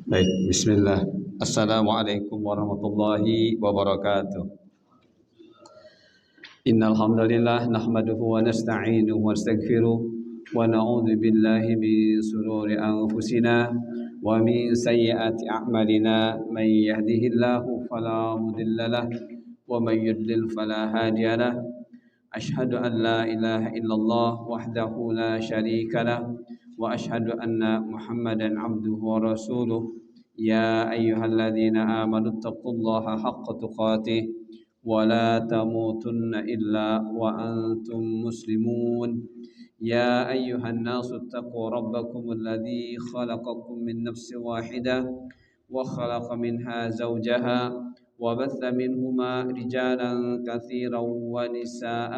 Baik, bismillah. Assalamualaikum warahmatullahi wabarakatuh. Innal hamdalillah nahmaduhu wa nasta'inuhu wa nastaghfiruh wa na'udzu billahi min shururi anfusina wa min sayyiati a'malina may yahdihillahu fala mudilla lahu wa may yudlil fala hadiya lahu. Ashhadu an la ilaha illallah wahdahu la syarika lahu wa ashhadu anna Muhammadan abduhu wa rasuluh. يا أيها الذين آمنوا اتقوا الله حق تقاته ولا تموتن إلا وأنتم مسلمون يا أيها الناس اتقوا ربكم الذي خلقكم من نفس واحدة وخلق منها زوجها وبث منهما رجالا كثيرا ونساء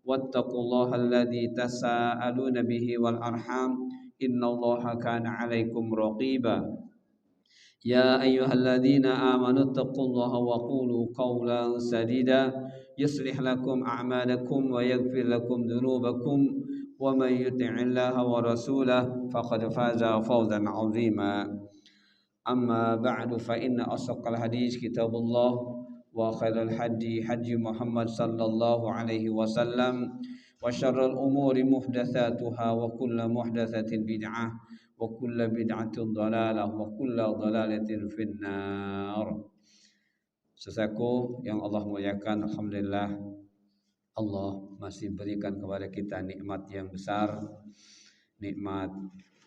واتقوا الله الذي تساءلون به والأرحام إن الله كان عليكم رقيبا يا أيها الذين آمنوا اتقوا الله وقولوا قولا سديدا يصلح لكم أعمالكم ويغفر لكم ذنوبكم ومن يطع الله ورسوله فقد فاز فوزا عظيما أما بعد فإن أصدق الحديث كتاب الله وخير الهدي هدي محمد صلى الله عليه وسلم وشر الأمور محدثاتها وكل محدثة بدعة وكل بدعة ضلالة وكل ضلالة في النار. Sesaku yang Allah muliakan, alhamdulillah Allah masih berikan kepada kita nikmat yang besar, nikmat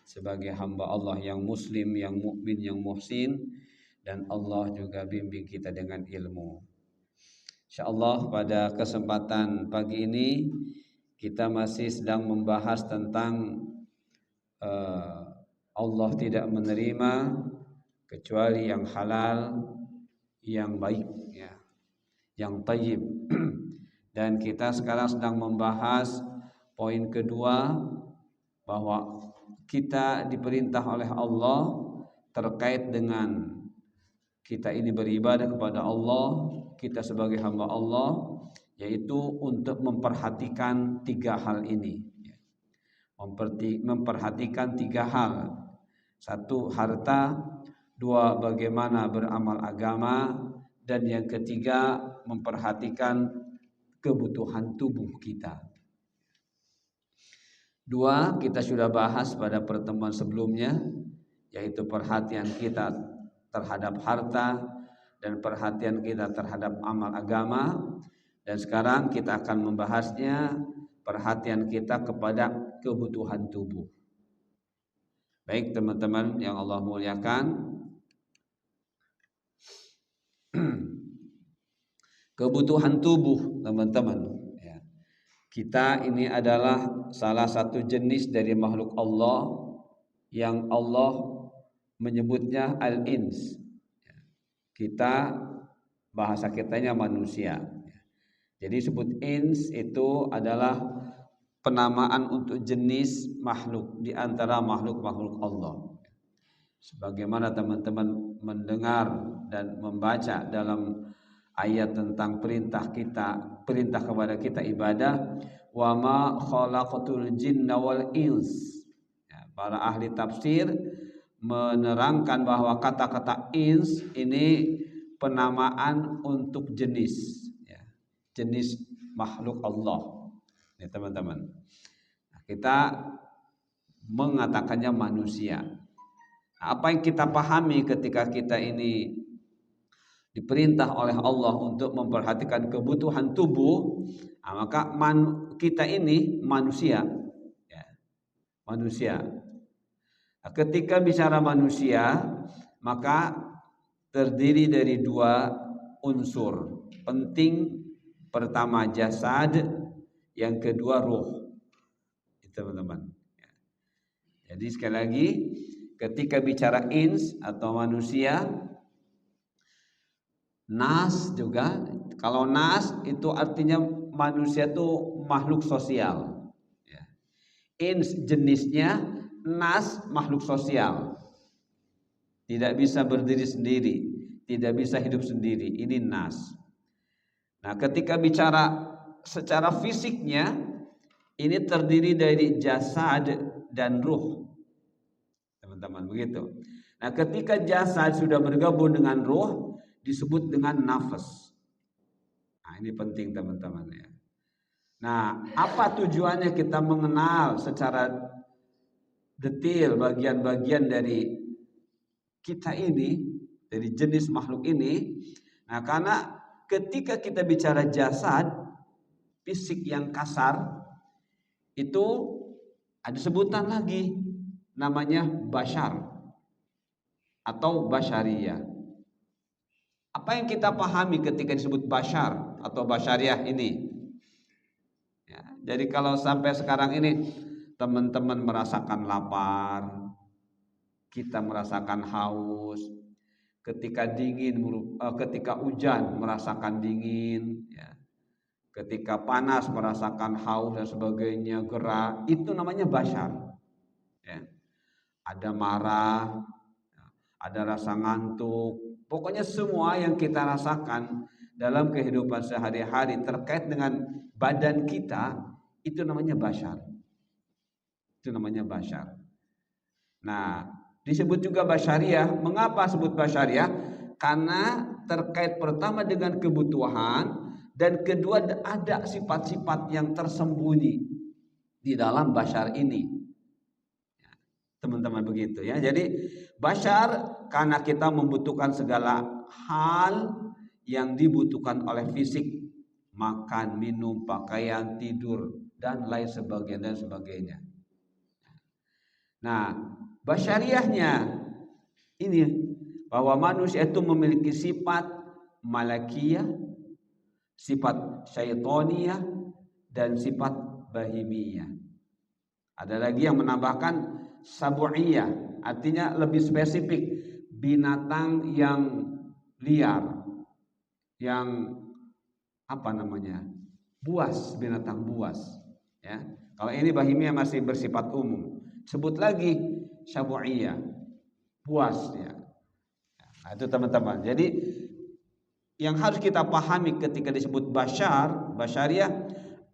sebagai hamba Allah yang muslim, yang mukmin, yang muhsin, dan Allah juga bimbing kita dengan ilmu. Insyaallah pada kesempatan pagi ini kita masih sedang membahas tentang Allah tidak menerima kecuali yang halal, yang baik, ya, yang thayyib. Dan kita sekarang sedang membahas poin kedua, bahwa kita diperintah oleh Allah terkait dengan kita ini beribadah kepada Allah, kita sebagai hamba Allah, yaitu untuk memperhatikan tiga hal ini. Memperhatikan tiga hal. Satu, harta. Dua, bagaimana beramal agama. Dan yang ketiga, memperhatikan kebutuhan tubuh kita. Dua, kita sudah bahas pada pertemuan sebelumnya, yaitu perhatian kita terhadap harta dan perhatian kita terhadap amal agama. Dan sekarang kita akan membahasnya, perhatian kita kepada kebutuhan tubuh. Baik teman-teman yang Allah muliakan, kebutuhan tubuh teman-teman, ya. Kita ini adalah salah satu jenis dari makhluk Allah yang Allah menyebutnya al-ins. Kita, bahasa kitanya manusia. Jadi sebut ins itu adalah penamaan untuk jenis makhluk di antara makhluk-makhluk Allah. Sebagaimana teman-teman mendengar dan membaca dalam ayat tentang perintah kepada kita ibadah, wa ma khalaqatul jinna wal ins. Ya, para ahli tafsir menerangkan bahwa kata-kata ins ini penamaan untuk jenis, ya, jenis makhluk Allah. Ya, teman-teman, kita mengatakannya manusia. Apa yang kita pahami ketika kita ini diperintah oleh Allah untuk memperhatikan kebutuhan tubuh, maka kita ini manusia, ya, manusia. Ketika bicara manusia, maka terdiri dari dua unsur penting. Pertama jasad, yang kedua ruh, teman-teman. Jadi sekali lagi, ketika bicara ins atau manusia, nas juga, kalau nas itu artinya manusia itu makhluk sosial, ya. Ins jenisnya, nas makhluk sosial, tidak bisa berdiri sendiri, tidak bisa hidup sendiri. Ini nas. Nah, ketika bicara secara fisiknya, ini terdiri dari jasad dan ruh. teman-teman, begitu. Nah, ketika jasad sudah bergabung dengan ruh disebut dengan nafas. Nah, ini penting teman-teman ya. Nah, apa tujuannya kita mengenal secara detail bagian-bagian dari kita ini, dari jenis makhluk ini? Nah, karena ketika kita bicara jasad, fisik yang kasar, itu ada sebutan lagi, namanya bashar atau basyariyah. Apa yang kita pahami ketika disebut bashar atau basyariyah ini? Ya, jadi kalau sampai sekarang ini teman-teman merasakan lapar, kita merasakan haus, ketika dingin, ketika hujan merasakan dingin, ya. Ketika panas merasakan haus dan sebagainya, gerah, itu namanya bashar. Ya. Ada marah, ada rasa ngantuk, pokoknya semua yang kita rasakan dalam kehidupan sehari-hari terkait dengan badan kita, itu namanya bashar. Itu namanya bashar. Nah, disebut juga basyariah. Mengapa sebut basyariah? Karena terkait pertama dengan kebutuhan, dan kedua ada sifat-sifat yang tersembunyi di dalam bashar ini. Teman-teman, begitu ya. Jadi bashar karena kita membutuhkan segala hal yang dibutuhkan oleh fisik, makan, minum, pakaian, tidur, dan lain sebagainya. Nah, basyariahnya ini bahwa manusia itu memiliki sifat malakiyah, sifat syaitoniyah, dan sifat bahimiyah. Ada lagi yang menambahkan sabu'iyah, artinya lebih spesifik, binatang yang liar, yang buas, binatang buas. Ya, kalau ini bahimiyah masih bersifat umum. Sebut lagi sabu'iyah, buas ya. Nah, itu teman-teman. Jadi yang harus kita pahami ketika disebut basyariah,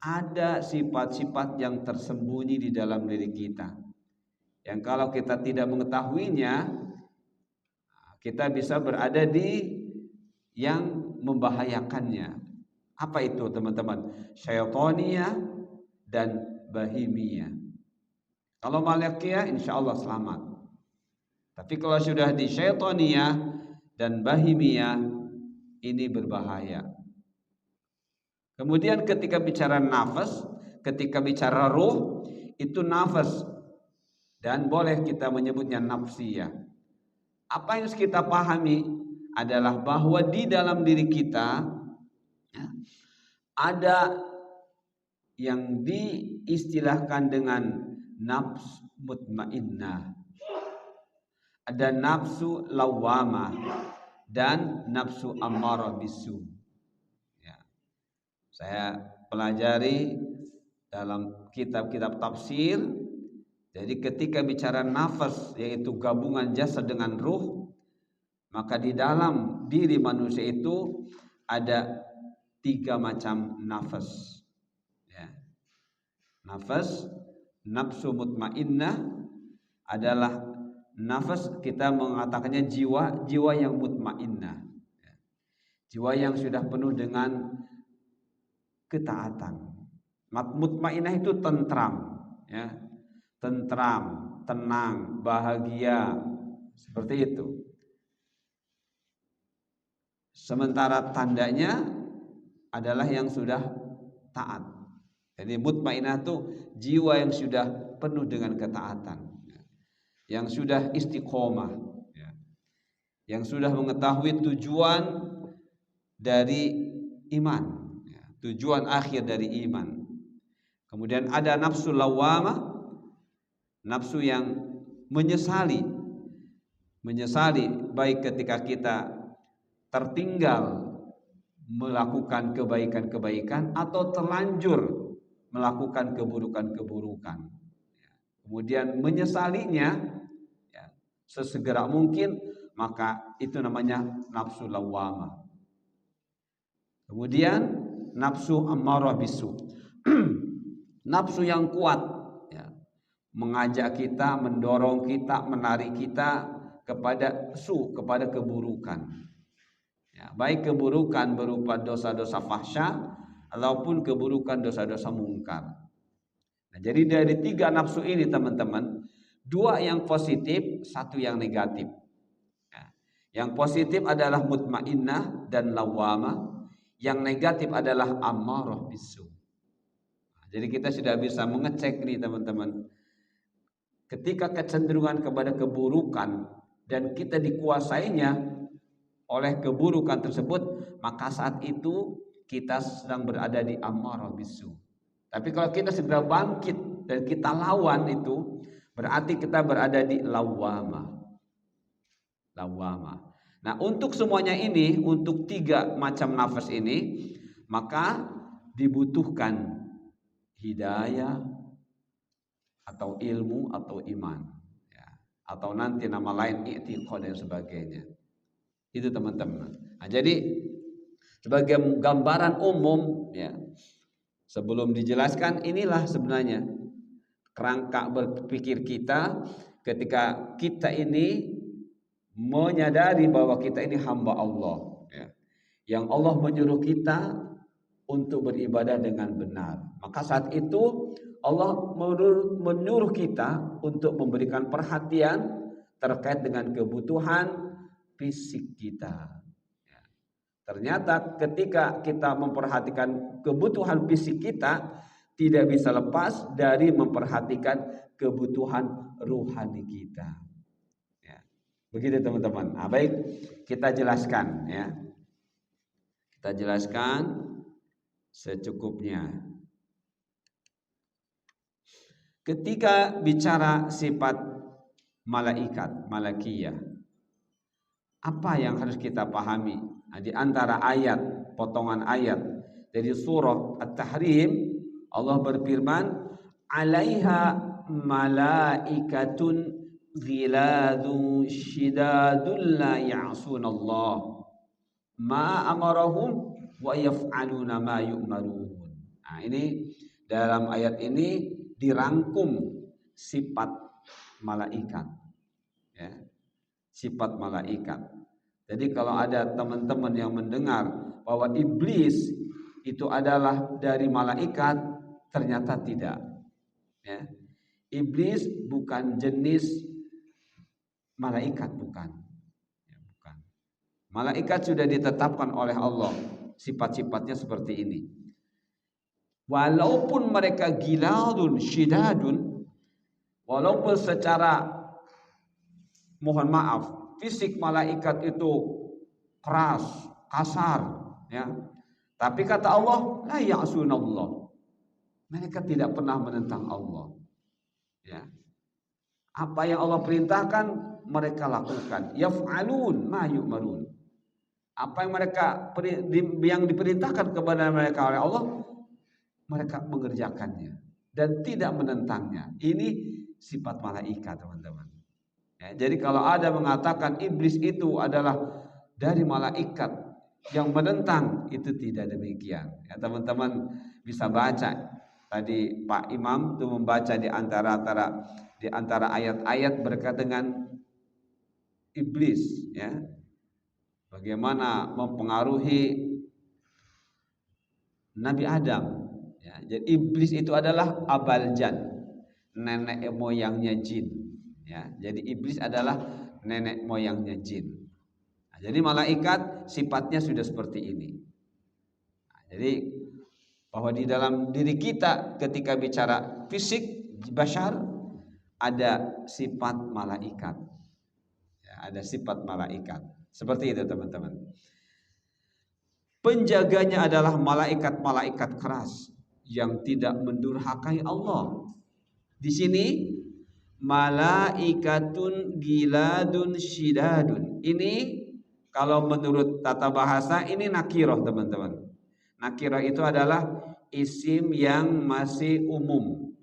ada sifat-sifat yang tersembunyi di dalam diri kita, yang kalau kita tidak mengetahuinya, kita bisa berada di yang membahayakannya. Apa itu teman-teman? Syaitoniyah dan bahimiyah. Kalau malakiyah insya Allah selamat. Tapi kalau sudah di syaitoniyah dan bahimiyah, ini berbahaya. Kemudian ketika bicara nafas, ketika bicara ruh, itu nafas, dan boleh kita menyebutnya nafsiyah. Apa yang harus kita pahami adalah bahwa di dalam diri kita ya, ada yang diistilahkan dengan nafs mutmainnah, ada nafsu lawamah, dan nafsu ammarah bisu. Ya. Saya pelajari dalam kitab-kitab tafsir. Jadi ketika bicara nafas, yaitu gabungan jasad dengan ruh, maka di dalam diri manusia itu ada 3 macam nafas. Ya. Nafas, nafsu mutmainnah adalah nafas, kita mengatakannya jiwa yang mutmainnah, jiwa yang sudah penuh dengan ketaatan. Mutmainnah itu tentram, ya, tentram, tenang, bahagia, seperti itu. Sementara tandanya adalah yang sudah taat. Jadi mutmainnah itu jiwa yang sudah penuh dengan ketaatan, yang sudah istiqomah, yang sudah mengetahui tujuan dari iman, tujuan akhir dari iman. Kemudian ada nafsu lawamah, nafsu yang menyesali baik ketika kita tertinggal melakukan kebaikan-kebaikan atau terlanjur melakukan keburukan-keburukan. Kemudian menyesalinya sesegera mungkin, maka itu namanya nafsu lawamah. Kemudian nafsu ammarah bisu, nafsu yang kuat, ya, mengajak kita, mendorong kita, menarik kita kepada kepada keburukan. Ya, baik keburukan berupa dosa-dosa fahsya ataupun keburukan dosa-dosa mungkar. Nah, jadi dari 3 nafsu ini teman-teman, 2 yang positif, 1 yang negatif. Ya, yang positif adalah mutmainnah dan lawamah, yang negatif adalah ammarah bisu. Nah, jadi kita sudah bisa mengecek nih teman-teman. Ketika kecenderungan kepada keburukan dan kita dikuasainya oleh keburukan tersebut, maka saat itu kita sedang berada di ammarah bisu. Tapi kalau kita segera bangkit dan kita lawan itu, berarti kita berada di lawamah. Nah, untuk semuanya ini, untuk 3 macam nafas ini, maka dibutuhkan hidayah atau ilmu atau iman, ya. Atau nanti nama lain i'tiqad dan sebagainya. Itu teman-teman. Nah, jadi sebagai gambaran umum, ya, sebelum dijelaskan, inilah sebenarnya kerangka berpikir kita ketika kita ini menyadari bahwa kita ini hamba Allah, ya, yang Allah menyuruh kita untuk beribadah dengan benar. Maka saat itu Allah menyuruh kita untuk memberikan perhatian terkait dengan kebutuhan fisik kita. Ternyata ketika kita memperhatikan kebutuhan fisik kita, tidak bisa lepas dari memperhatikan kebutuhan ruhani kita. Ya. Begitu teman-teman. Nah, baik, kita jelaskan, ya. Kita jelaskan secukupnya. Ketika bicara sifat malaikat, malakiyah, apa yang harus kita pahami? Nah, di antara ayat, potongan ayat dari surah At-Tahrim, Allah berfirman, "'Alaiha malaikatun ghiladun shidadun la ya'sunallah ma amarahum wa yaf'aluna ma yu'marun." Nah, ini dalam ayat ini dirangkum sifat malaikat, ya. Sifat malaikat. Jadi kalau ada teman-teman yang mendengar bahwa iblis itu adalah dari malaikat, ternyata tidak, ya. Iblis bukan jenis malaikat, bukan. Ya, bukan. Malaikat sudah ditetapkan oleh Allah sifat-sifatnya seperti ini. Walaupun mereka giladun syidadun, walaupun secara, mohon maaf, fisik malaikat itu keras, kasar, ya. Tapi kata Allah, la ya'sunallah. Mereka tidak pernah menentang Allah. Ya. Apa yang Allah perintahkan mereka lakukan. Yaf'alun ma yu'marun. Apa yang diperintahkan kepada mereka oleh Allah, mereka mengerjakannya dan tidak menentangnya. Ini sifat malaikat, teman-teman. Ya, jadi kalau ada mengatakan iblis itu adalah dari malaikat yang menentang, itu tidak demikian. Ya, teman-teman bisa baca. Tadi Pak Imam itu membaca di antara ayat-ayat berkaitan dengan iblis, ya. Bagaimana mempengaruhi Nabi Adam. Ya, jadi iblis itu adalah abaljan, nenek moyangnya jin. Ya, jadi iblis adalah nenek moyangnya jin. Nah, jadi malaikat sifatnya sudah seperti ini. Nah, jadi bahwa di dalam diri kita ketika bicara fisik bashar ada sifat malaikat. Ya, ada sifat malaikat. Seperti itu teman-teman. Penjaganya adalah malaikat-malaikat keras yang tidak mendurhakai Allah. Di sini malaikatun giladun syidadun. Ini kalau menurut tata bahasa ini nakirah, teman-teman. Nakirah itu adalah isim yang masih umum,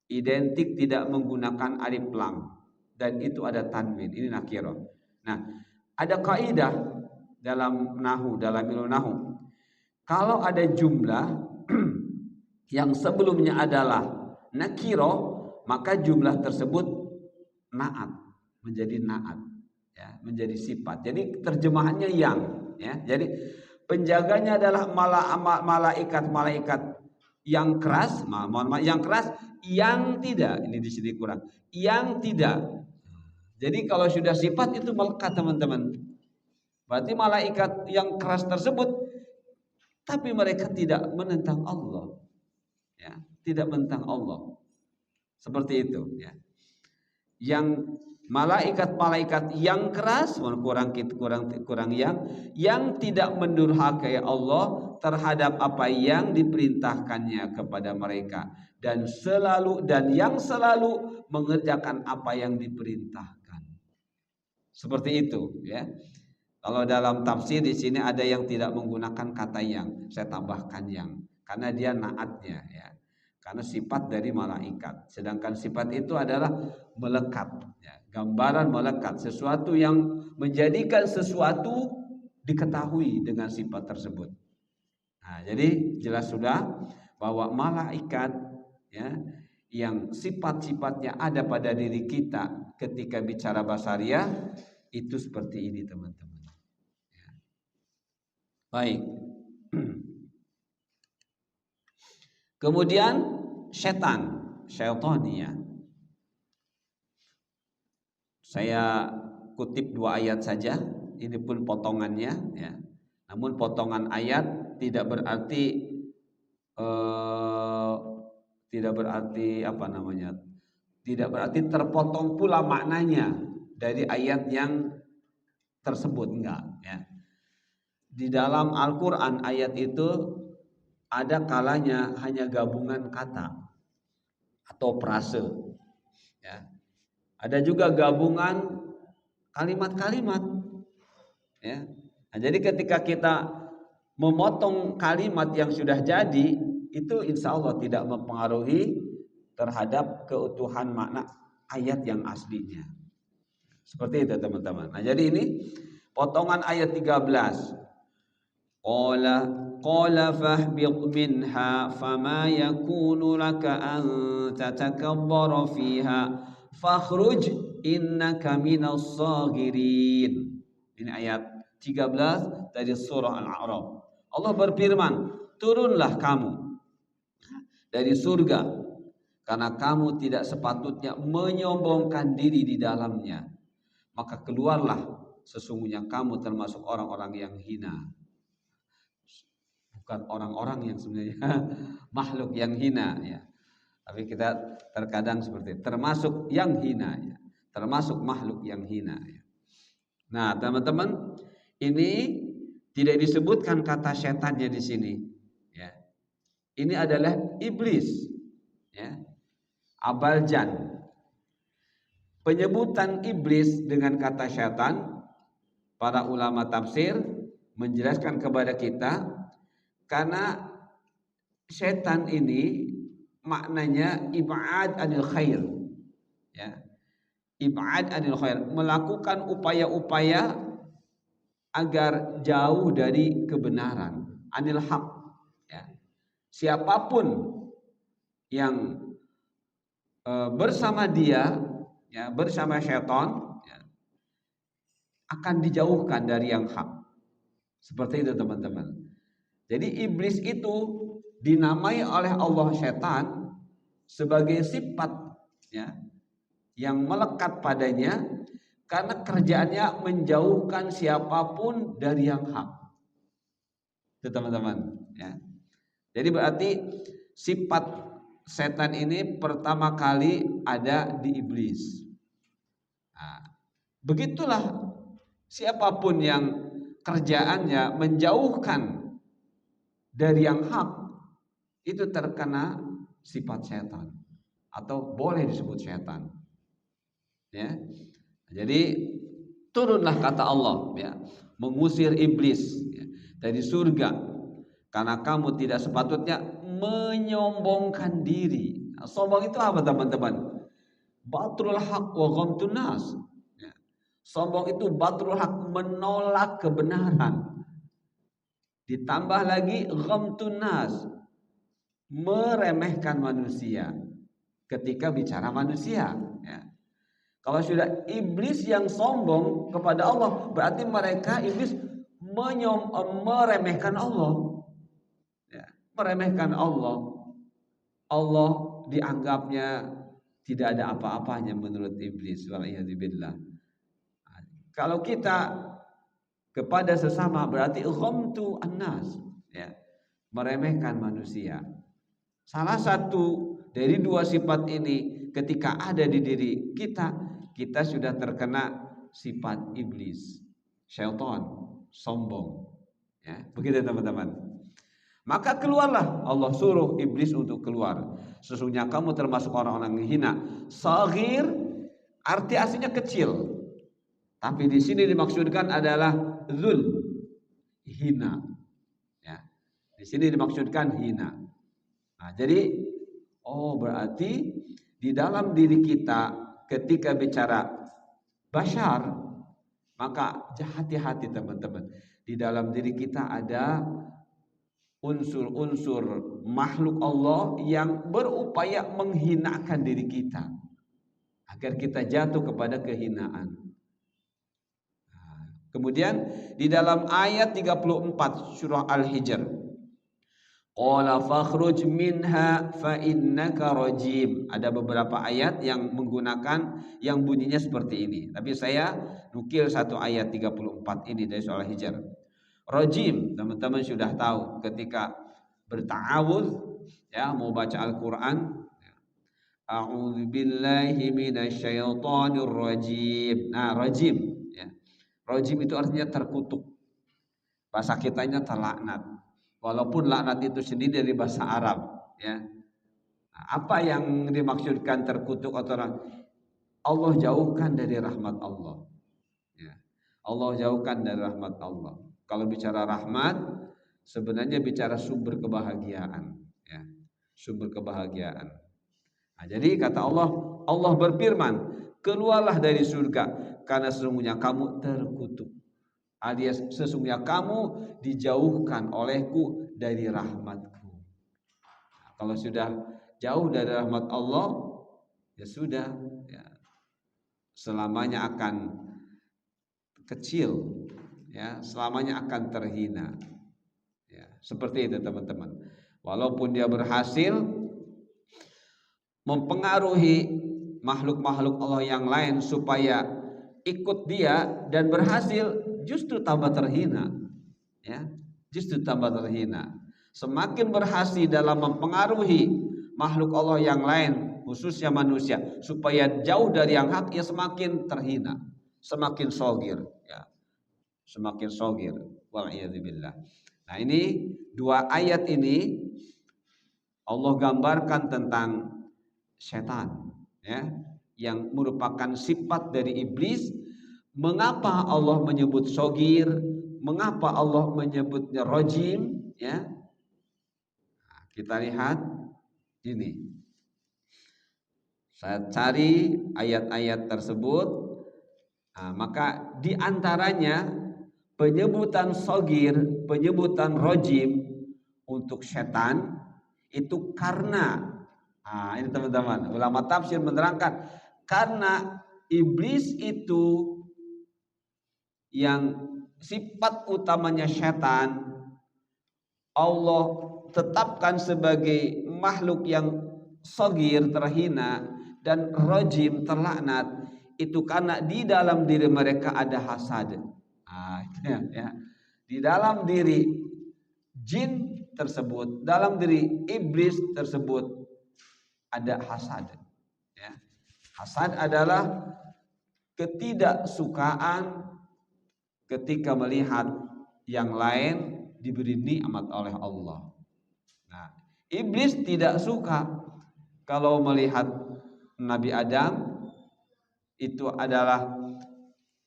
identik, tidak menggunakan alif lam, dan itu ada tanwin. Ini nakirah. Nah, ada kaidah dalam nahu, dalam ilmu nahu. Kalau ada jumlah yang sebelumnya adalah nakirah, maka jumlah tersebut naat, menjadi naat, ya, menjadi sifat. Jadi terjemahannya yang, ya. Jadi penjaganya adalah malaikat-malaikat yang keras, yang keras, yang tidak. Ini di sini kurang. Yang tidak. Jadi kalau sudah sifat itu melekat, teman-teman. Berarti malaikat yang keras tersebut, tapi mereka tidak menentang Allah, ya, tidak menentang Allah. Seperti itu, ya. Yang malaikat-malaikat yang keras, kurang yang tidak mendurhakai Allah terhadap apa yang diperintahkannya kepada mereka, dan yang selalu mengerjakan apa yang diperintahkan. Seperti itu, ya. Kalau dalam tafsir di sini ada yang tidak menggunakan kata yang, saya tambahkan yang, karena dia naatnya, ya. Karena sifat dari malaikat. Sedangkan sifat itu adalah melekat, ya. Gambaran melekat, sesuatu yang menjadikan sesuatu diketahui dengan sifat tersebut. Nah, jadi jelas sudah bahwa malaikat, ya, yang sifat-sifatnya ada pada diri kita ketika bicara basariah itu seperti ini, teman-teman. Baik. Kemudian syaitaniyah. Saya kutip 2 ayat saja. Ini pun potongannya, ya. Namun potongan ayat tidak berarti apa namanya? Tidak berarti terpotong pula maknanya dari ayat yang tersebut, enggak, ya. Di dalam Al-Quran ayat itu ada kalanya hanya gabungan kata atau frase, ya. Ada juga gabungan kalimat-kalimat, ya. Nah, jadi ketika kita memotong kalimat yang sudah jadi, itu insya Allah tidak mempengaruhi terhadap keutuhan makna ayat yang aslinya. Seperti itu, teman-teman. Nah, jadi ini potongan ayat 13. Qala fahbit minha fama yakunu laka an tatakabbara fiha fakhruj innaka minas saghirin. Ini ayat 13 dari surah Al-A'raf. Allah berfirman, turunlah kamu dari surga karena kamu tidak sepatutnya menyombongkan diri di dalamnya. Maka keluarlah, sesungguhnya kamu termasuk orang-orang yang hina. Bukan orang-orang yang sebenarnya makhluk yang hina, ya. Tapi kita terkadang seperti itu, termasuk yang hina, ya. Termasuk makhluk yang hina, ya. Nah, teman-teman, ini tidak disebutkan kata setannya di sini, ya. Ini adalah iblis, ya. Abaljan. Penyebutan iblis dengan kata syaitan, para ulama tafsir menjelaskan kepada kita, karena setan ini maknanya ib'ad anil khair, ya. Ib'ad anil khair, melakukan upaya-upaya agar jauh dari kebenaran, anil haq, ya. Siapapun yang bersama dia, ya, bersama syaitan, ya, akan dijauhkan dari yang hak. Seperti itu, teman-teman. Jadi iblis itu dinamai oleh Allah setan sebagai sifat, ya, yang melekat padanya karena kerjaannya menjauhkan siapapun dari yang hak. Itu, teman-teman, ya. Jadi berarti sifat setan ini pertama kali ada di iblis. Nah, begitulah siapapun yang kerjaannya menjauhkan dari yang hak, itu terkena sifat setan atau boleh disebut setan, ya. Jadi turunlah, kata Allah, ya, mengusir iblis, ya, dari surga karena kamu tidak sepatutnya menyombongkan diri. Nah, sombong itu apa, teman-teman? Batrul haq wa ghamtun nas, ya. Sombong itu batrul haq, menolak kebenaran. Ditambah lagi ghamtun nas, meremehkan manusia. ketika bicara manusia. Ya. Kalau sudah iblis yang sombong kepada Allah, berarti mereka iblis meremehkan Allah. Ya, meremehkan Allah. Allah dianggapnya tidak ada apa-apanya menurut iblis. Wal'iyadzubillah. Kalau kita kepada sesama berarti ghamtu annas, ya, meremehkan manusia. Salah satu dari dua sifat ini ketika ada di diri kita, kita sudah terkena sifat iblis, syaitan, sombong. Ya, begitu teman-teman. Maka keluarlah, Allah suruh iblis untuk keluar. Sesungguhnya kamu termasuk orang-orang yang hina. Saghir arti aslinya kecil. Tapi di sini dimaksudkan adalah zul, hina. Ya. Di sini dimaksudkan hina. Nah, jadi berarti di dalam diri kita ketika bicara bashar, maka hati-hati teman-teman. Di dalam diri kita ada unsur-unsur makhluk Allah yang berupaya menghinakan diri kita agar kita jatuh kepada kehinaan. Kemudian di dalam ayat 34 surah Al-Hijr, qala fakhruj minha fa innaka rajim. Ada beberapa ayat yang menggunakan yang bunyinya seperti ini. Tapi saya nukil satu ayat 34 ini dari surah Al-Hijr. Rajim, teman-teman sudah tahu ketika berta'awudz, ya, mau baca Al-Qur'an, a'udzu billahi minasyaitonir rajim. Nah, rajim, ya. Rajim itu artinya terkutuk. Bahasa kitanya terlaknat. Walaupun laknat itu sendiri dari bahasa Arab, ya. Nah, apa yang dimaksudkan terkutuk atau Allah jauhkan dari rahmat Allah. Ya. Allah jauhkan dari rahmat Allah. Kalau bicara rahmat, sebenarnya bicara sumber kebahagiaan, ya. Sumber kebahagiaan. Nah, jadi kata Allah, Allah berfirman, keluarlah dari surga karena sesungguhnya kamu terkutuk. Alias sesungguhnya kamu dijauhkan olehku dari rahmatku. Nah, kalau sudah jauh dari rahmat Allah, ya sudah, ya, selamanya akan kecil, ya, selamanya akan terhina. Ya, seperti itu teman-teman. Walaupun dia berhasil mempengaruhi makhluk-makhluk Allah yang lain supaya ikut dia dan berhasil, justru tambah terhina, ya, justru tambah terhina. Semakin berhasil dalam mempengaruhi makhluk Allah yang lain, khususnya manusia, supaya jauh dari yang hak, ya semakin terhina, semakin sogir, ya, semakin sogir. Wal'iyadzubillah. Nah, ini dua ayat ini Allah gambarkan tentang setan, ya, yang merupakan sifat dari iblis. Mengapa Allah menyebut sogir? Mengapa Allah menyebutnya rajim? Ya, nah, kita lihat ini. Saya cari ayat-ayat tersebut. Nah, maka di antaranya penyebutan sogir, penyebutan rajim untuk setan itu karena, nah ini teman-teman, ulama tafsir menerangkan, karena iblis itu yang sifat utamanya setan, Allah tetapkan sebagai makhluk yang sogir, terhina, dan rajim, terlaknat, itu karena di dalam diri mereka ada hasad. Nah, ya. Di dalam diri jin tersebut, dalam diri iblis tersebut ada hasad, ya. Hasad adalah ketidaksukaan ketika melihat yang lain diberi nikmat oleh Allah. Nah, iblis tidak suka kalau melihat Nabi Adam itu adalah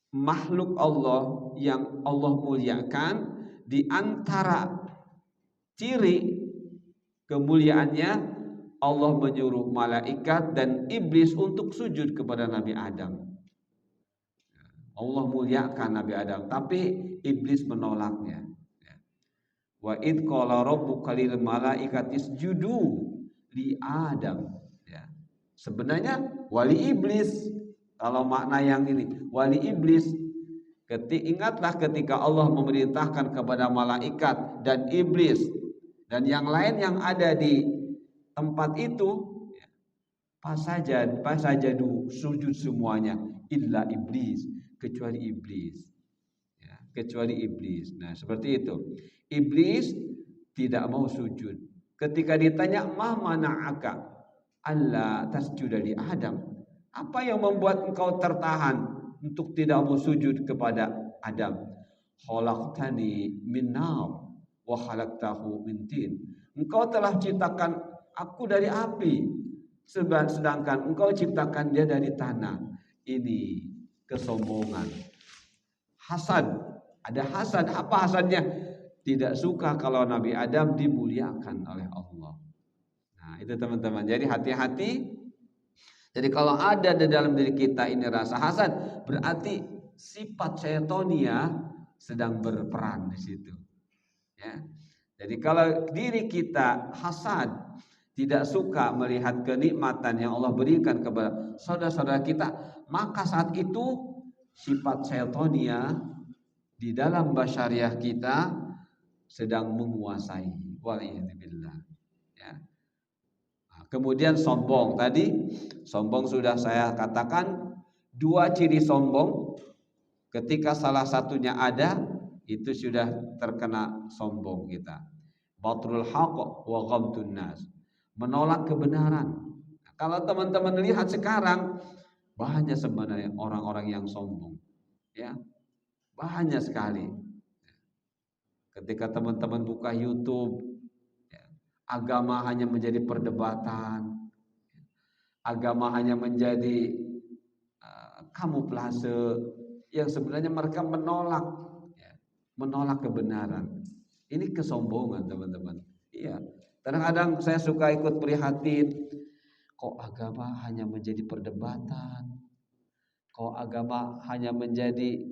makhluk Allah yang Allah muliakan. Di antara ciri kemuliaannya, Allah menyuruh malaikat dan iblis untuk sujud kepada Nabi Adam. Allah muliakan Nabi Adam, tapi iblis menolaknya. Wa id qala rabbuka lil malaikati isjudu li Adam. Ya. Sebenarnya wali iblis. Kalau makna yang ini, wali iblis. Ingatlah ketika Allah memerintahkan kepada malaikat dan iblis dan yang lain yang ada di tempat itu, fasajadu sujud semuanya illa iblis, kecuali iblis. Ya, kecuali iblis. Nah, seperti itu. Iblis tidak mau sujud. Ketika ditanya, "Ma mana'aka alla tasjuda li Adam?" Apa yang membuat engkau tertahan untuk tidak mau sujud kepada Adam? Khalaqtani min nar wa khalaqtahu min tin. Engkau telah ciptakan aku dari api, sedangkan engkau ciptakan dia dari tanah. Ini kesombongan. Hasad. Ada hasad. Apa hasadnya? Tidak suka kalau Nabi Adam dimuliakan oleh Allah. Nah, itu teman-teman. Jadi hati-hati. Jadi kalau ada di dalam diri kita ini rasa hasad, berarti sifat syaitonia sedang berperan di situ. Ya. Jadi kalau diri kita hasad, tidak suka melihat kenikmatan yang Allah berikan kepada saudara-saudara kita, maka saat itu sifat syaitonia di dalam basyariah kita sedang menguasai. Waliyadzubillah. Ya. Kemudian sombong. Tadi sombong sudah saya katakan, dua ciri sombong. Ketika salah satunya ada, itu sudah terkena sombong kita. Batrul haqq wa ghamtun nas. Menolak kebenaran. Kalau teman-teman lihat sekarang, banyak sebenarnya orang-orang yang sombong. Ya. Banyak sekali. Ketika teman-teman buka YouTube, agama hanya menjadi perdebatan, agama hanya menjadi kamuflase yang sebenarnya mereka menolak kebenaran. Ini kesombongan teman-teman. Iya. Kadang-kadang saya suka ikut prihatin, kok agama hanya menjadi perdebatan, kok agama hanya menjadi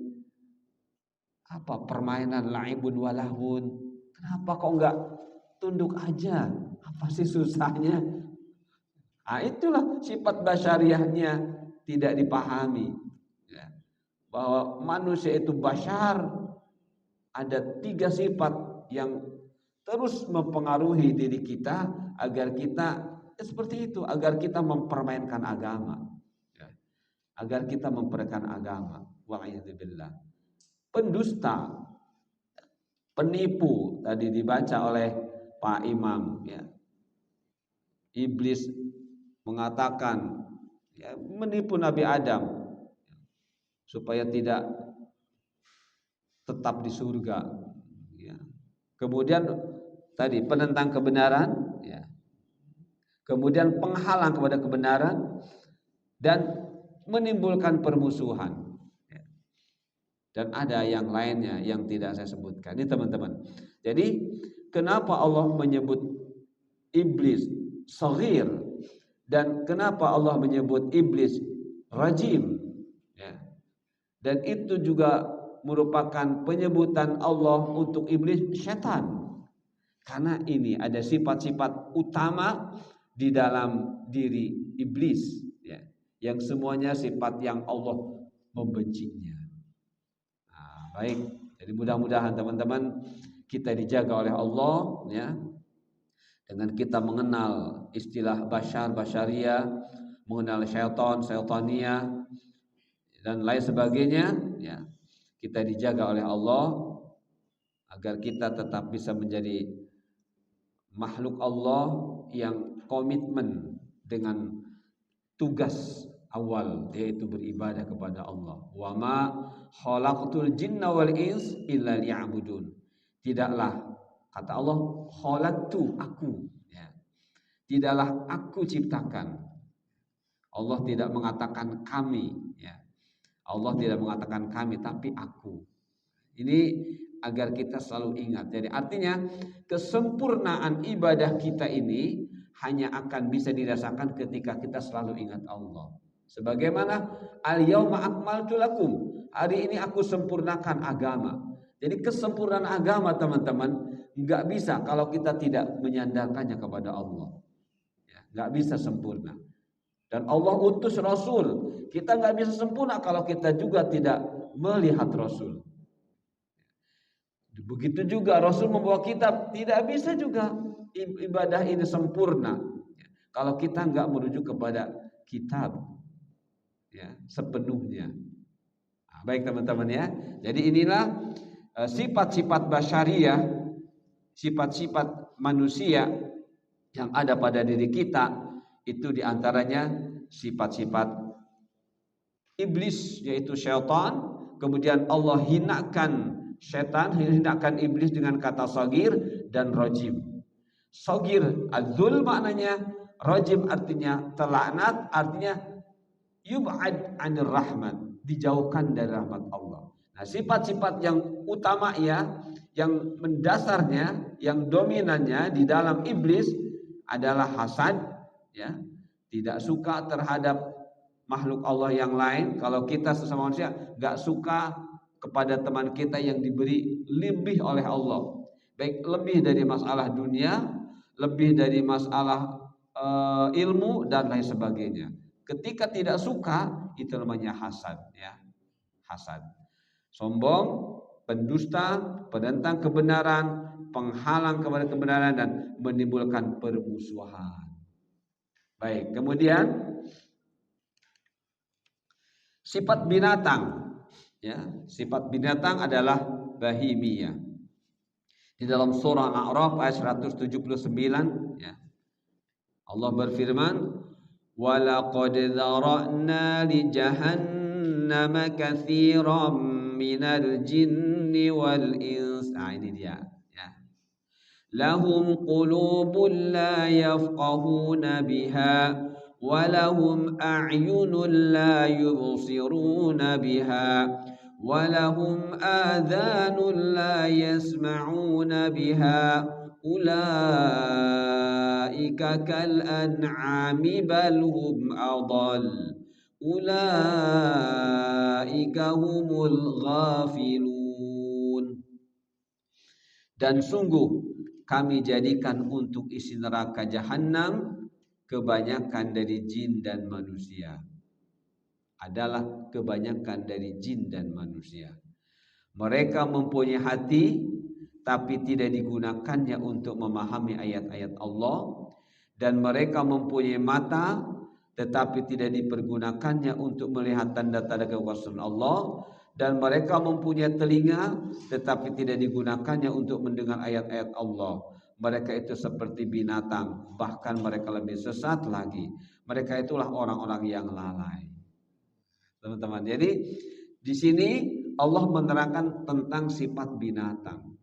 permainan laibun walahun. Kenapa kok enggak tunduk aja? Apa sih susahnya? Nah, itulah sifat basyariahnya tidak dipahami. Ya. Bahwa manusia itu basyar, ada 3 sifat yang terus mempengaruhi diri kita agar kita seperti itu, agar kita mempermainkan agama. Ya. Agar kita mempermainkan agama. Wa'iyadzubillah. Pendusta, penipu, tadi dibaca oleh Pak Imam, ya. Iblis mengatakan, ya, menipu Nabi Adam supaya tidak tetap di surga, ya. Kemudian tadi penentang kebenaran, ya. Kemudian penghalang kepada kebenaran dan menimbulkan permusuhan. Dan ada yang lainnya yang tidak saya sebutkan. Ini teman-teman. Jadi kenapa Allah menyebut iblis saghir dan kenapa Allah menyebut iblis rajim? Ya. Dan itu juga merupakan penyebutan Allah untuk iblis setan. Karena ini ada sifat-sifat utama di dalam diri iblis, ya, yang semuanya sifat yang Allah membencinya. Baik, jadi mudah-mudahan teman-teman kita dijaga oleh Allah, ya, dengan kita mengenal istilah basyariah, mengenal syaitania dan lain sebagainya, ya. Kita dijaga oleh Allah agar kita tetap bisa menjadi makhluk Allah yang komitmen dengan tugas awal, yaitu beribadah kepada Allah. Wa ma khalaqtul jinna wal ins illa liya'budun. Tidaklah, kata Allah, khalaqtu, aku, ya. Tidaklah aku ciptakan. Allah tidak mengatakan kami, ya. Allah tidak mengatakan kami, tapi aku. Ini agar kita selalu ingat. Jadi artinya kesempurnaan ibadah kita ini hanya akan bisa dirasakan ketika kita selalu ingat Allah. Sebagaimana al-yauma akmaltu lakum, hari ini aku sempurnakan agama. Jadi kesempurnaan agama teman-teman nggak bisa kalau kita tidak menyandarkannya kepada Allah. Ya, nggak bisa sempurna. Dan Allah utus Rasul. Kita nggak bisa sempurna kalau kita juga tidak melihat Rasul. Begitu juga Rasul membawa kitab, tidak bisa juga ibadah ini sempurna kalau kita nggak merujuk kepada kitab ya sepenuhnya. Nah, baik teman-teman ya. Jadi inilah sifat-sifat basyariah, sifat-sifat manusia yang ada pada diri kita, itu diantaranya sifat-sifat iblis yaitu syaitan. Kemudian Allah hinakan setan, hinakan iblis dengan kata sagir dan rajim. Sagir az-zul maknanya, rajim artinya terlaknat, artinya yub'ad 'anir rahmat, dijauhkan dari rahmat Allah. Nah, sifat-sifat yang utama ya, yang mendasarnya, yang dominannya di dalam iblis adalah hasad ya, tidak suka terhadap makhluk Allah yang lain. Kalau kita sesama manusia enggak suka kepada teman kita yang diberi lebih oleh Allah, baik lebih dari masalah dunia, lebih dari masalah ilmu dan lain sebagainya. Ketika tidak suka, itu namanya hasad ya. Hasad. Sombong, pendusta, penentang kebenaran, penghalang kepada kebenaran dan menimbulkan permusuhan. Baik, kemudian sifat binatang. Ya, sifat binatang adalah bahimiyah. Di dalam surah Al-A'raf ayat 179 ya. Allah berfirman, "Wa laqad dzara'na li jahannama katsiran minal jinni wal ins." Nah, ini dia ya. Lahum qulubun la yafqahuna biha wa lahum a'yunun la yubsiruna biha walahum adhanun la yasma'una biha ulaika kal an'ami bal hum adall ulaika humul ghafilun. Dan sungguh kami jadikan untuk isi neraka jahanam kebanyakan dari jin dan manusia. Adalah kebanyakan dari jin dan manusia. Mereka mempunyai hati tapi tidak digunakannya untuk memahami ayat-ayat Allah, dan mereka mempunyai mata tetapi tidak dipergunakannya untuk melihat tanda-tanda kekuasaan Allah, dan mereka mempunyai telinga tetapi tidak digunakannya untuk mendengar ayat-ayat Allah. Mereka itu seperti binatang, bahkan mereka lebih sesat lagi. Mereka itulah orang-orang yang lalai. Teman-teman, jadi di sini Allah menerangkan tentang sifat binatang.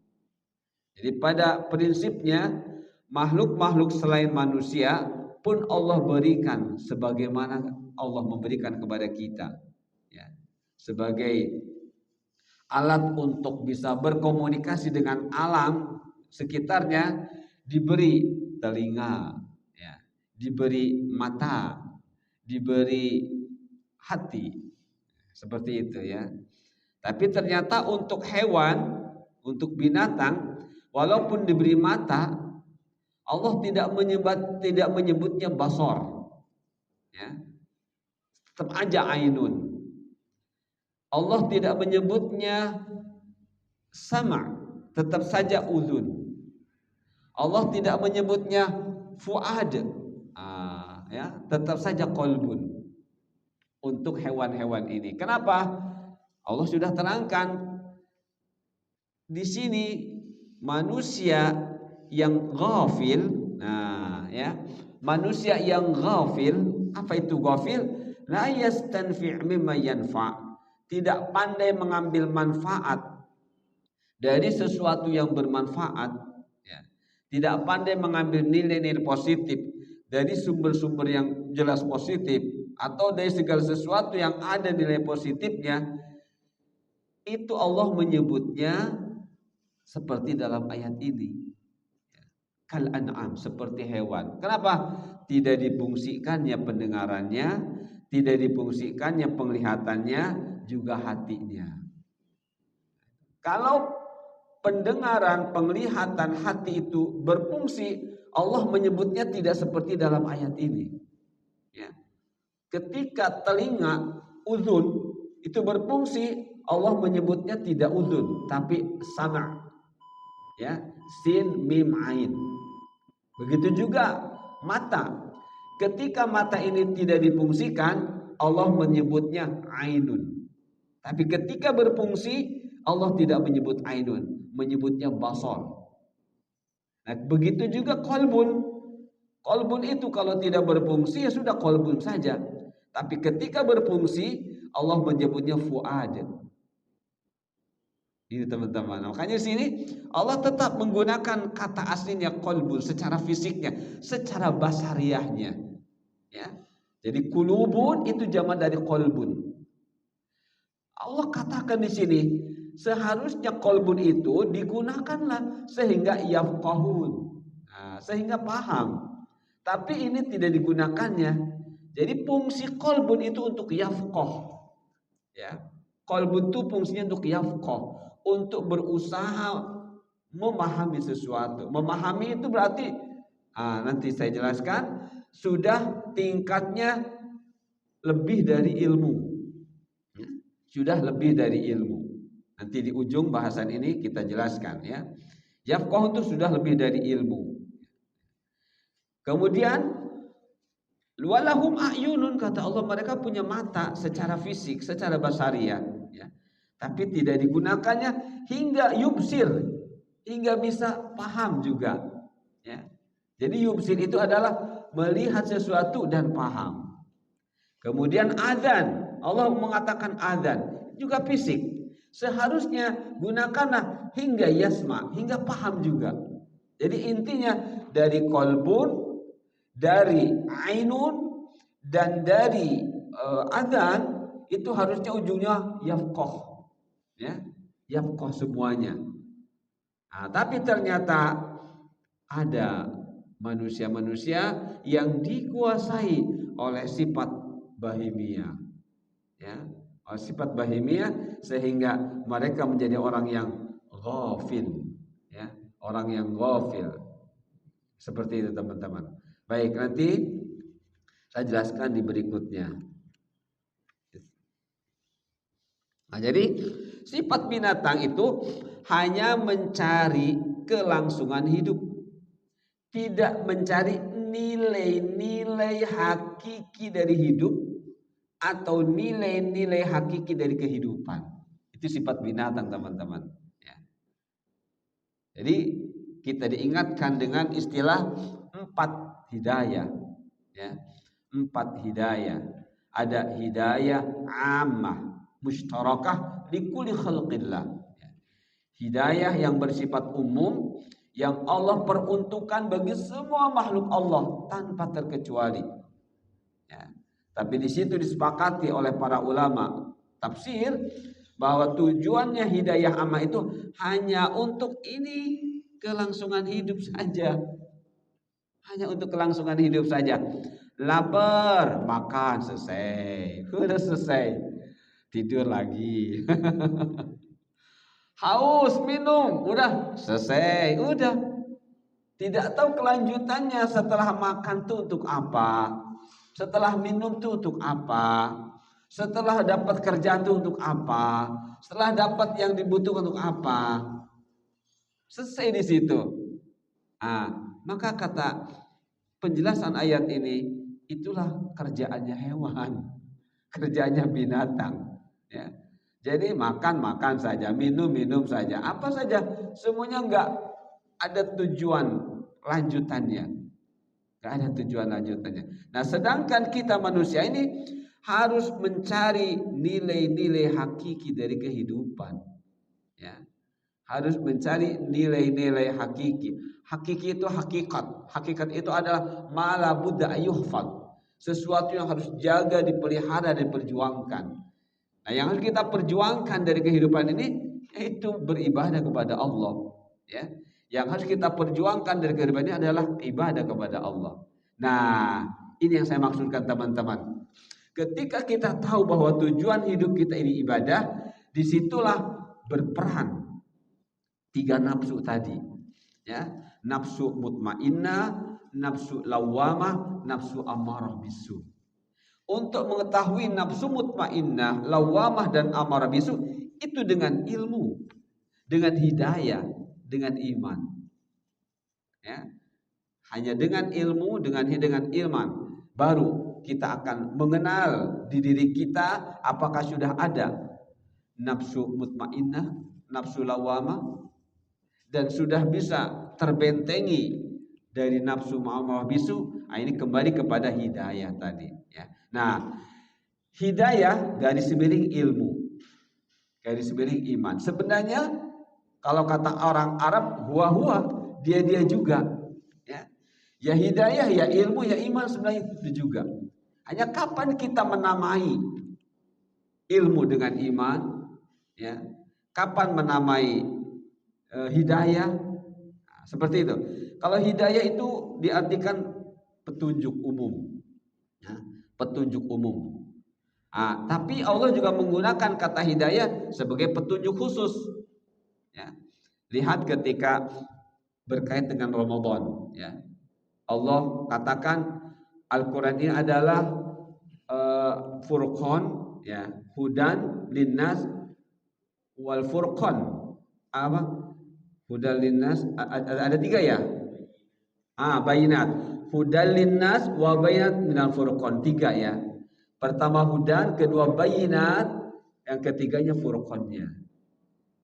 Jadi pada prinsipnya makhluk-makhluk selain manusia pun Allah berikan sebagaimana Allah memberikan kepada kita ya, sebagai alat untuk bisa berkomunikasi dengan alam sekitarnya, diberi telinga ya, diberi mata, diberi hati. Seperti itu ya. Tapi ternyata untuk hewan, untuk binatang, walaupun diberi mata, Allah tidak menyebutnya basor. Ya. Tetap aja ainun. Allah tidak menyebutnya sama, tetap saja uzun. Allah tidak menyebutnya fuad, ya, tetap saja qalbun. Untuk hewan-hewan ini. Kenapa? Allah sudah terangkan di sini manusia yang ghafil. Nah, ya. Manusia yang ghafil, apa itu ghafil? La yastanfi' mimma yanfa'. Tidak pandai mengambil manfaat dari sesuatu yang bermanfaat, ya. Tidak pandai mengambil nilai-nilai positif dari sumber-sumber yang jelas positif, atau dari segala sesuatu yang ada nilai positifnya. Itu Allah menyebutnya seperti dalam ayat ini, kal an'am, seperti hewan. Kenapa? Tidak difungsikannya pendengarannya, tidak difungsikannya penglihatannya, juga hatinya. Kalau pendengaran, penglihatan, hati itu berfungsi, Allah menyebutnya tidak seperti dalam ayat ini. Ya. Ketika telinga, uzun itu berfungsi, Allah menyebutnya tidak uzun tapi sama'. Ya, sin mim ain. Begitu juga mata. Ketika mata ini tidak difungsikan, Allah menyebutnya ainun. Tapi ketika berfungsi, Allah tidak menyebut ainun, menyebutnya basar. Nah, begitu juga qalbun. Qalbun itu kalau tidak berfungsi ya sudah qalbun saja. Tapi ketika berfungsi, Allah menyebutnya fuad. Ini teman-teman. Makanya sini Allah tetap menggunakan kata aslinya qalbun secara fisiknya, secara basariahnya. Ya. Jadi kulubun itu jamak dari qalbun. Allah katakan di sini, seharusnya qalbun itu digunakanlah sehingga yafqahun. Nah, sehingga paham. Tapi ini tidak digunakannya. Jadi fungsi qalbun itu untuk yafqah. Ya. Qalbun itu fungsinya untuk yafqah, untuk berusaha memahami sesuatu. Memahami itu berarti nanti saya jelaskan, sudah tingkatnya lebih dari ilmu. Ya, sudah lebih dari ilmu. Nanti di ujung bahasan ini kita jelaskan ya. Yafqah itu sudah lebih dari ilmu. Kemudian walahum a'yunun, kata Allah, mereka punya mata secara fisik, secara basariah ya. Tapi tidak digunakannya hingga yubsir, hingga bisa paham juga ya. Jadi yubsir itu adalah melihat sesuatu dan paham. Kemudian adzan, Allah mengatakan adzan juga fisik. Seharusnya gunakanlah hingga yasma, hingga paham juga. Jadi intinya dari qalbun, dari ainun, dan dari adzan itu harusnya ujungnya yafqah. Ya, yafqah semuanya. Nah, tapi ternyata ada manusia-manusia yang dikuasai oleh sifat bahimiyah. Ya, oleh sifat bahimiyah sehingga mereka menjadi orang yang ghafil, ya, orang yang ghafil. Seperti itu teman-teman. Baik, nanti saya jelaskan di berikutnya. Nah, jadi sifat binatang itu hanya mencari kelangsungan hidup, tidak mencari nilai-nilai hakiki dari hidup atau nilai-nilai hakiki dari kehidupan. Itu sifat binatang teman-teman ya. Jadi kita diingatkan dengan istilah 4 hidayah ya. 4 hidayah. Ada hidayah ammah mustarakah likulli khalqillah. Hidayah yang bersifat umum yang Allah peruntukkan bagi semua makhluk Allah tanpa terkecuali. Ya. Tapi di situ disepakati oleh para ulama tafsir bahwa tujuannya hidayah ammah itu hanya untuk ini, kelangsungan hidup saja. Hanya untuk kelangsungan hidup saja. Lapar, makan, selesai. Sudah selesai. Tidur lagi. Haus, minum, udah selesai, udah. Tidak tahu kelanjutannya setelah makan tuh untuk apa, setelah minum tuh untuk apa, setelah dapat kerjaan tuh untuk apa, setelah dapat yang dibutuhkan untuk apa. Selesai di situ. Maka kata penjelasan ayat ini, itulah kerjaannya hewan, kerjanya binatang. Ya. Jadi makan saja, minum saja, apa saja, semuanya enggak ada tujuan lanjutannya, enggak ada tujuan lanjutannya. Nah, sedangkan kita manusia ini harus mencari nilai-nilai hakiki dari kehidupan, ya, harus mencari nilai-nilai hakiki. Hakiki itu hakikat, hakikat itu adalah mala budda yuhfad, sesuatu yang harus jaga, dipelihara, dan diperjuangkan. Nah, yang harus kita perjuangkan dari kehidupan ini itu beribadah kepada Allah, ya. Yang harus kita perjuangkan dari kehidupan ini adalah ibadah kepada Allah. Nah, ini yang saya maksudkan teman-teman. Ketika kita tahu bahwa tujuan hidup kita ini ibadah, disitulah berperan 3 nafsu tadi, ya. Nafsu mutmainnah, nafsu lawamah, nafsu amarah bisu. untuk mengetahui nafsu mutmainnah, lawamah dan amarah bisu itu dengan ilmu, dengan hidayah, dengan iman. Ya. Hanya dengan ilmu, dengan iman baru kita akan mengenal di diri kita apakah sudah ada nafsu mutmainnah, nafsu lawamah, dan sudah bisa terbentengi dari nafsu ma'amah bisu. Nah, ini kembali kepada hidayah tadi ya. Nah, hidayah garis miring ilmu, garis miring iman. Sebenarnya kalau kata orang Arab huwa dia juga ya. Ya hidayah, ya ilmu, ya iman sebenarnya itu juga. Hanya kapan kita menamai ilmu dengan iman ya. Kapan menamai hidayah? Nah, seperti itu. Kalau hidayah itu diartikan petunjuk umum, ya, petunjuk umum. Nah, tapi Allah juga menggunakan kata hidayah sebagai petunjuk khusus. Ya. Lihat ketika berkait dengan Ramadan, ya. Allah katakan Al-Quran ini adalah furqan, ya, hudan linnas wal furqan. Apa? Hudan linnas ada tiga ya. Bayinat. Hudan linnas wa bayinat minal furqan, tiga ya. Pertama hudan, kedua bayinat, yang ketiganya furqannya.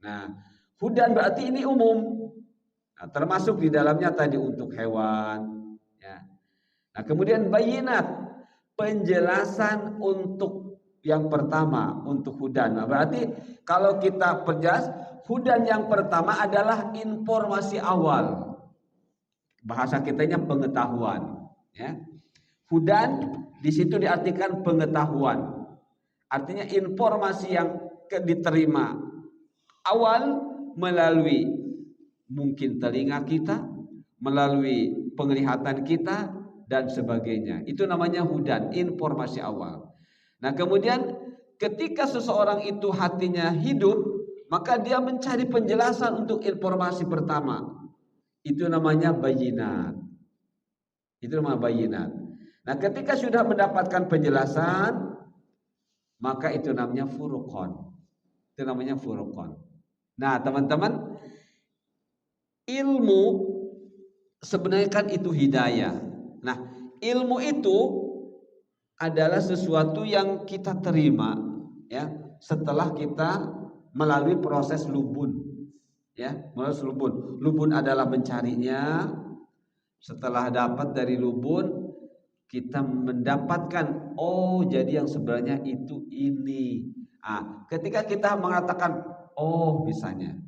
Nah, hudan berarti ini umum. Nah, termasuk di dalamnya tadi untuk hewan ya. Nah, kemudian bayinat, penjelasan untuk yang pertama untuk hudan. Nah, berarti kalau kita perjelas, hudan yang pertama adalah informasi awal. Bahasa kitanya pengetahuan, ya. Hudan di situ diartikan pengetahuan. Artinya informasi yang diterima awal melalui mungkin telinga kita, melalui penglihatan kita dan sebagainya. Itu namanya hudan, informasi awal. Nah, kemudian ketika seseorang itu hatinya hidup, maka dia mencari penjelasan untuk informasi pertama. Itu namanya bayinat. Itu namanya bayinat. Nah, ketika sudah mendapatkan penjelasan, maka itu namanya furqan. Itu namanya furqan. Nah, teman-teman, ilmu sebenarnya kan itu hidayah. Nah, ilmu itu adalah sesuatu yang kita terima ya setelah kita melalui proses lubun. Ya, melalui lubun. Lubun adalah mencarinya. Setelah dapat dari lubun, kita mendapatkan oh jadi yang sebenarnya itu ini. Ketika kita mengatakan oh misalnya,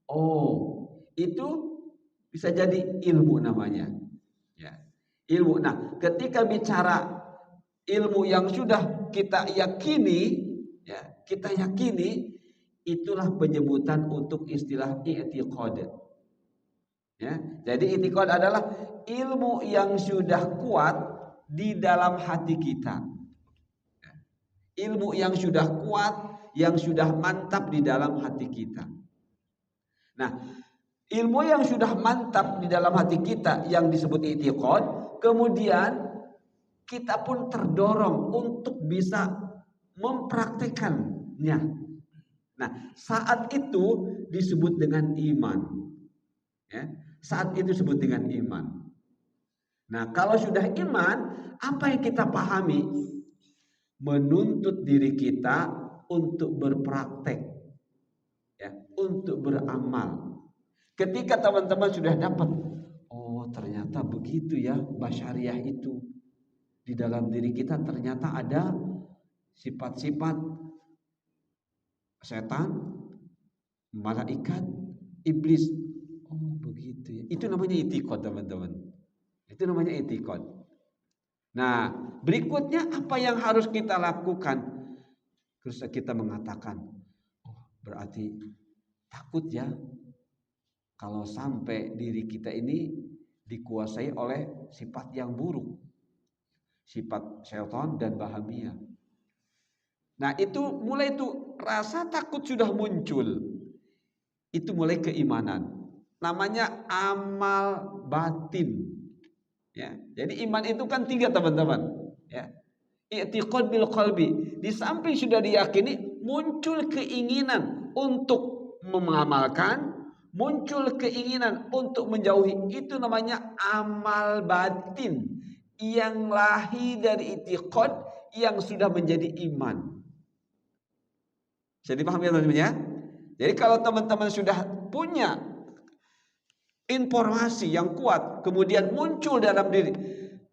oh itu bisa jadi ilmu namanya. Ya, ilmu. Nah, ketika bicara ilmu yang sudah kita yakini, ya kita yakini, itulah penyebutan untuk istilah i'tiqad. Ya, jadi i'tiqad adalah ilmu yang sudah kuat di dalam hati kita. Ilmu yang sudah kuat, yang sudah mantap di dalam hati kita. Nah, ilmu yang sudah mantap di dalam hati kita yang disebut i'tiqad, kemudian kita pun terdorong untuk bisa mempraktekannya. Nah, saat itu disebut dengan iman. Ya, saat itu disebut dengan iman. Nah, kalau sudah iman, apa yang kita pahami? Menuntut diri kita untuk berpraktek, ya, untuk beramal. Ketika teman-teman sudah dapat, oh ternyata begitu ya basyariah itu. Di dalam diri kita ternyata ada sifat-sifat setan, malaikat, iblis. Oh begitu ya. Itu namanya i'tiqad teman-teman. Itu namanya i'tiqad. Nah, berikutnya apa yang harus kita lakukan? Terus kita mengatakan, oh berarti takut ya kalau sampai diri kita ini dikuasai oleh sifat yang buruk. Sifat syaitan dan bahamiyah. Nah, itu mulai itu rasa takut sudah muncul. Itu mulai keimanan. Namanya amal batin. Ya, jadi iman itu kan tiga teman-teman. Ya, i'tiqad bil qalbi. Di samping sudah diyakini, muncul keinginan untuk mengamalkan, muncul keinginan untuk menjauhi. Itu namanya amal batin yang lahir dari i'tiqad yang sudah menjadi iman. Bisa dipahami ya teman-teman ya? Jadi kalau teman-teman sudah punya informasi yang kuat, kemudian muncul dalam diri,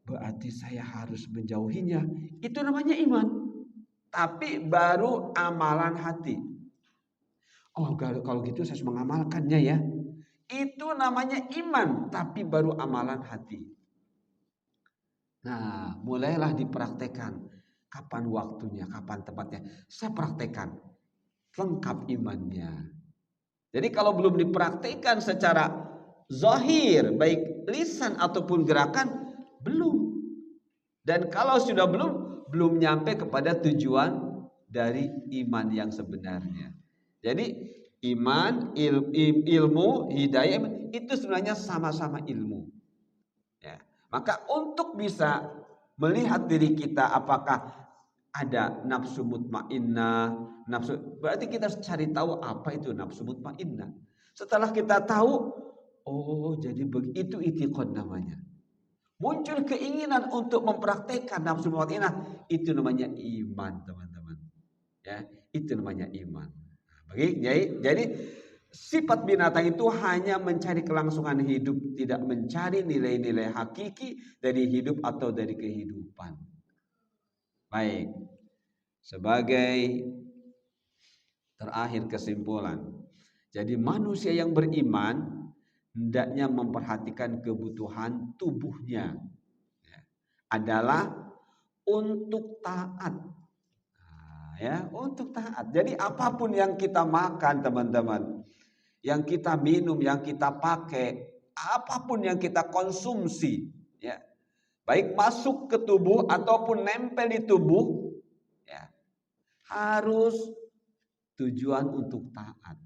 berarti saya harus menjauhinya. Itu namanya iman. Tapi baru amalan hati. Oh, kalau gitu saya harus mengamalkannya ya. Itu namanya iman, tapi baru amalan hati. Nah, mulailah dipraktekkan. Kapan waktunya, kapan tempatnya. Saya praktekkan. Lengkap imannya. Jadi kalau belum dipraktekkan secara zahir, baik lisan ataupun gerakan, belum. Dan kalau sudah belum nyampe kepada tujuan dari iman yang sebenarnya. Jadi iman, ilmu, hidayah itu sebenarnya sama-sama ilmu. Ya. Maka untuk bisa melihat diri kita apakah ada nafsu mutmainnah, berarti kita harus cari tahu apa itu nafsu mutmainnah. Setelah kita tahu, oh jadi begitu i'tiqad namanya. Muncul keinginan untuk mempraktekkan nafsu mutmainnah, itu namanya iman, teman-teman. Ya, itu namanya iman. Jadi sifat binatang itu hanya mencari kelangsungan hidup, tidak mencari nilai-nilai hakiki dari hidup atau dari kehidupan. Baik, sebagai terakhir kesimpulan. Jadi manusia yang beriman hendaknya memperhatikan kebutuhan tubuhnya. Adalah untuk taat. Ya, untuk taat. Jadi apapun yang kita makan, teman-teman, yang kita minum, yang kita pakai, apapun yang kita konsumsi, ya, baik masuk ke tubuh ataupun nempel di tubuh, ya, harus tujuan untuk taat.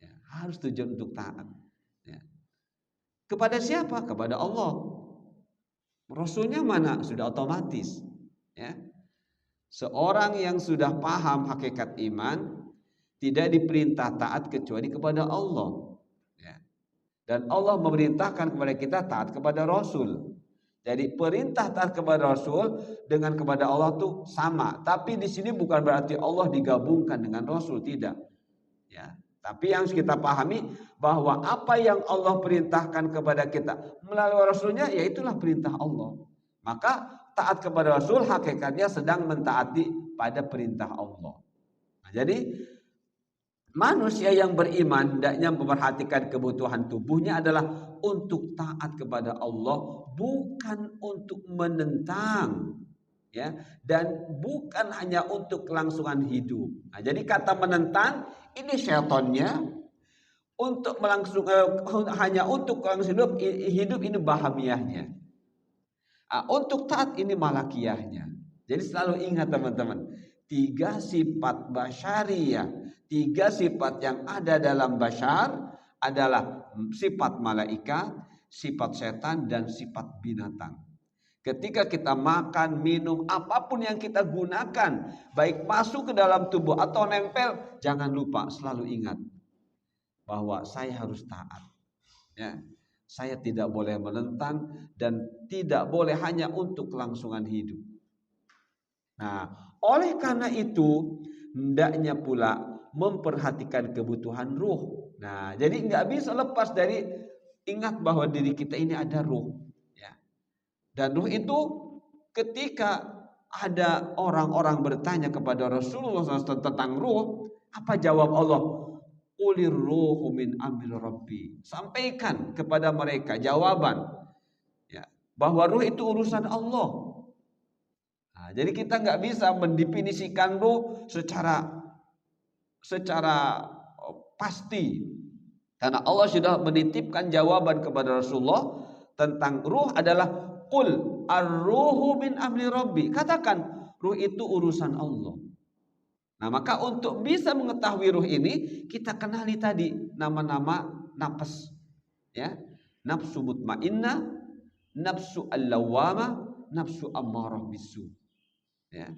Ya, harus tujuan untuk taat. Ya. Kepada siapa? Kepada Allah. Rasulnya mana? Sudah otomatis. Ya. Seorang yang sudah paham hakikat iman tidak diperintah taat kecuali kepada Allah. Ya. Dan Allah memerintahkan kepada kita taat kepada Rasul. Jadi perintah taat kepada Rasul dengan kepada Allah itu sama. Tapi di sini bukan berarti Allah digabungkan dengan Rasul, tidak. Ya. Tapi yang harus kita pahami bahwa apa yang Allah perintahkan kepada kita melalui Rasulnya, ya itulah perintah Allah. Maka taat kepada Rasul hakikatnya sedang mentaati pada perintah Allah. Nah, jadi manusia yang beriman hendaknya memperhatikan kebutuhan tubuhnya adalah untuk taat kepada Allah, bukan untuk menentang, ya, dan bukan hanya untuk kelangsungan hidup. Nah, jadi kata menentang ini syaitannya, untuk hanya untuk kelangsungan hidup ini bahamiahnya. Untuk taat ini malakiyahnya. Jadi selalu ingat teman-teman, 3 sifat basyariyah, 3 sifat yang ada dalam basyar adalah sifat malaikat, sifat setan, dan sifat binatang. Ketika kita makan, minum, apapun yang kita gunakan, baik masuk ke dalam tubuh atau nempel, jangan lupa selalu ingat bahwa saya harus taat. Ya. Saya tidak boleh menentang dan tidak boleh hanya untuk kelangsungan hidup. Nah, oleh karena itu hendaknya pula memperhatikan kebutuhan ruh. Nah, jadi nggak bisa lepas dari ingat bahwa diri kita ini ada ruh. Ya. Dan ruh itu ketika ada orang-orang bertanya kepada Rasulullah SAW tentang ruh, apa jawab Allah? Qulir ruhu min amri rabbi. Sampaikan kepada mereka jawaban, ya, bahwa ruh itu urusan Allah. Nah, jadi kita nggak bisa mendefinisikan ruh secara pasti, karena Allah sudah menitipkan jawaban kepada Rasulullah tentang ruh adalah qul ar-ruhu min amri rabbi. Katakan ruh itu urusan Allah. Nah, maka untuk bisa mengetahui ruh ini, kita kenali tadi nama-nama nafas. Ya. Nafsu mutmainnah, nafsu al-lawwamah, nafsu ammarah bisu. Ya.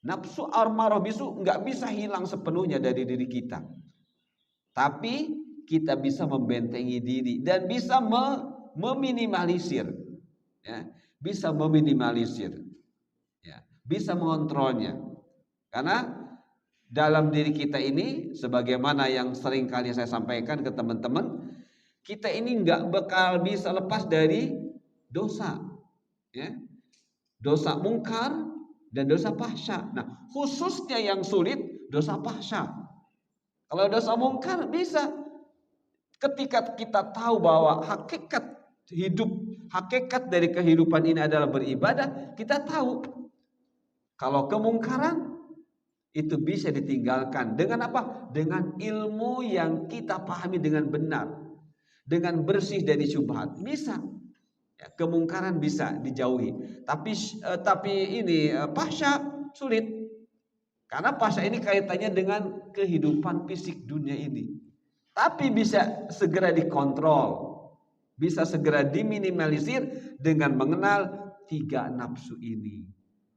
Nafsu amarah bisu nggak bisa hilang sepenuhnya dari diri kita. Tapi kita bisa membentengi diri dan bisa meminimalisir, ya, bisa meminimalisir, ya, bisa mengontrolnya. Karena dalam diri kita ini, sebagaimana yang sering kali saya sampaikan ke teman-teman, kita ini nggak bakal bisa lepas dari dosa, ya, dosa mungkar dan dosa fahsya. Nah, khususnya yang sulit dosa fahsya. Kalau dosa mungkar bisa, ketika kita tahu bahwa hakikat hidup, hakikat dari kehidupan ini adalah beribadah, kita tahu kalau kemungkaran itu bisa ditinggalkan dengan apa? Dengan ilmu yang kita pahami dengan benar, dengan bersih dari syubhat. Bisa, ya, kemungkaran bisa dijauhi. Tapi ini fahsya sulit, karena fahsya ini kaitannya dengan kehidupan fisik dunia ini. Tapi bisa segera dikontrol, bisa segera diminimalisir dengan mengenal 3 nafsu ini.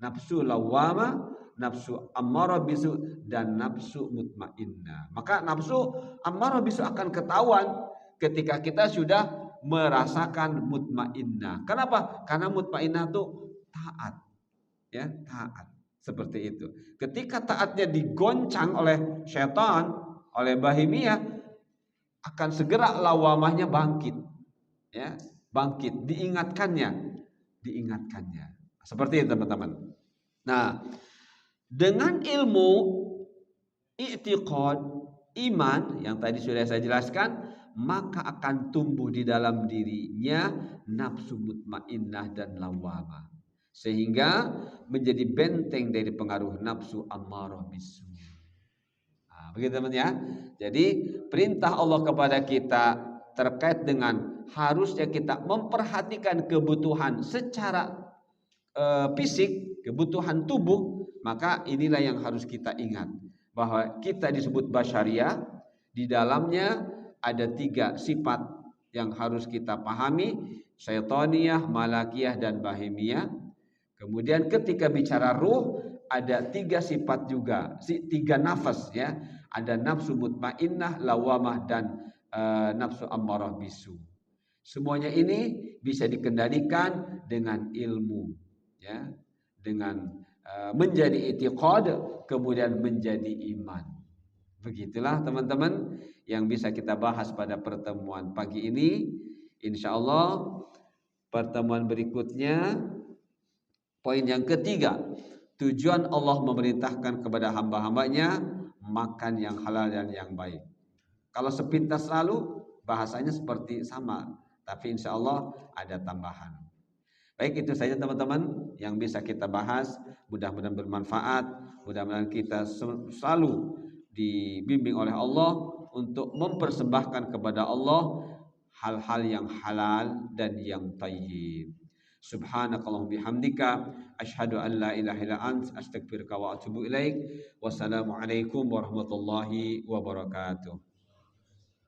Nafsu lawwamah, nafsu ammarah bisu, dan nafsu mutmainnah. Maka nafsu ammarah bisu akan ketahuan ketika kita sudah merasakan mutmainnah. Kenapa? Karena mutmainnah itu taat, ya, taat. Seperti itu. Ketika taatnya digoncang oleh syaitan, oleh bahimiyah, akan segera lawamahnya bangkit, ya, bangkit, diingatkannya, seperti itu teman-teman. Nah, dengan ilmu i'tiqad, iman yang tadi sudah saya jelaskan, maka akan tumbuh di dalam dirinya nafsu mutmainnah dan lawamah, sehingga menjadi benteng dari pengaruh nafsu ammarah bisu. Begitu teman ya. Jadi perintah Allah kepada kita terkait dengan harusnya kita memperhatikan kebutuhan secara fisik, kebutuhan tubuh, maka inilah yang harus kita ingat, bahwa kita disebut basyariah, di dalamnya ada 3 sifat yang harus kita pahami, syaitaniyah, malakiyah, dan bahimiyah. Kemudian ketika bicara ruh, ada 3 sifat juga, 3 nafas, ya. Ada nafsu mutmainnah, lawamah, dan nafsu ammarah bisu. Semuanya ini bisa dikendalikan dengan ilmu, ya, dengan menjadi i'tiqad, kemudian menjadi iman. Begitulah teman-teman yang bisa kita bahas pada pertemuan pagi ini. Insya Allah pertemuan berikutnya, poin yang ketiga, tujuan Allah memerintahkan kepada hamba-hambanya makan yang halal dan yang baik. Kalau sepintas lalu bahasanya seperti sama, tapi insya Allah ada tambahan. Baik, itu saja teman-teman yang bisa kita bahas. Mudah-mudahan bermanfaat. Mudah-mudahan kita selalu dibimbing oleh Allah untuk mempersembahkan kepada Allah hal-hal yang halal dan yang thayyib. Subhanakallahumma bihamdika asyhadu an la ilaha illa anta astaghfiruka wa atubu ilaik. Wassalamualaikum warahmatullahi wabarakatuh.